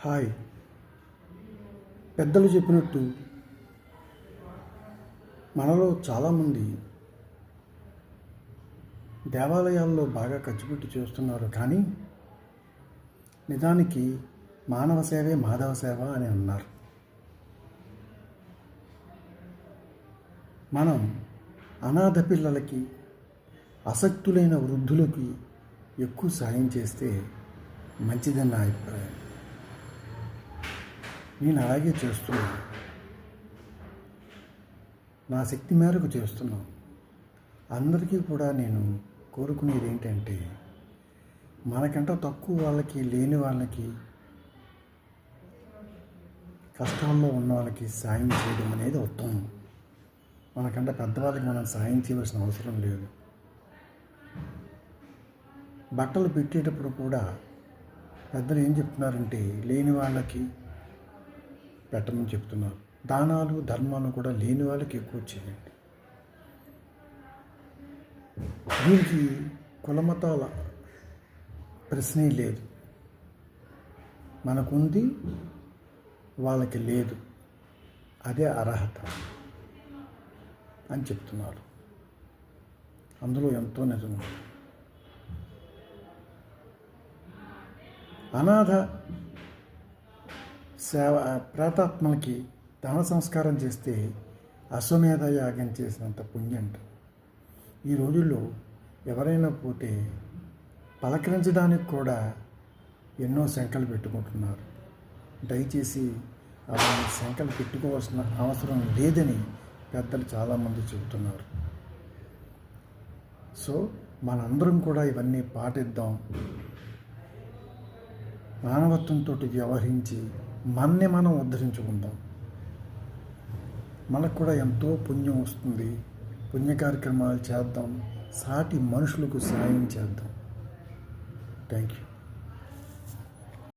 Hi. పెద్దలు చెప్పినట్టు మనలో చాలామంది దేవాలయాల్లో బాగా ఖర్చుపెట్టి చేస్తున్నారు, కానీ నిజానికి మానవ సేవే మాధవ సేవ అని అన్నారు. మనం అనాథ పిల్లలకి, అసక్తులైన వృద్ధులకి ఎక్కువ సాయం చేస్తే మంచిదని నా అభిప్రాయం. నేను అలాగే చేస్తున్నాను. నా శక్తి మేరకు చేస్తున్నాను. అందరికీ కూడా నేను కోరుకునేది ఏంటంటే, మనకంట తక్కువ వాళ్ళకి, లేని వాళ్ళకి, కష్టాల్లో ఉన్న వాళ్ళకి సాయం చేయడం అనేది ఉత్తమం. మనకంట పెద్దవాళ్ళకి మనం సాయం చేయవలసిన అవసరం లేదు. బట్టలు పెట్టేటప్పుడు కూడా పెద్దలు ఏం చెప్తున్నారంటే, లేని వాళ్ళకి పెట్టమని చెప్తున్నారు. దానాలు ధర్మాలు కూడా లేని వాళ్ళకి ఎక్కువ చేయండి. దీనికి కులమతాల ప్రశ్నే లేదు. మనకుంది, వాళ్ళకి లేదు, అదే అర్హత అని చెప్తున్నారు. అందులో ఎంతో నిజం ఉంది. అనాథ సేవ ప్రేతాత్మలకి దహన సంస్కారం చేస్తే అశ్వమేధ యాగం చేసినంత పుణ్యంట. ఈ రోజుల్లో ఎవరైనా పోతే పలకరించడానికి కూడా ఎన్నో శంకలు పెట్టుకుంటున్నారు. దయచేసి అలాంటి శంకలు పెట్టుకోవాల్సిన అవసరం లేదని పెద్దలు చాలామంది చెబుతున్నారు. సో మనందరం కూడా ఇవన్నీ పాటిద్దాం. మానవత్వంతో వ్యవహరించి మనని మనం ఉద్ధరించుకుందాం. మనకు కూడా ఎంతో పుణ్యం వస్తుంది. పుణ్య కార్యక్రమాలు చేద్దాం. సాటి మనుషులకు సాయం చేద్దాం. Thank you.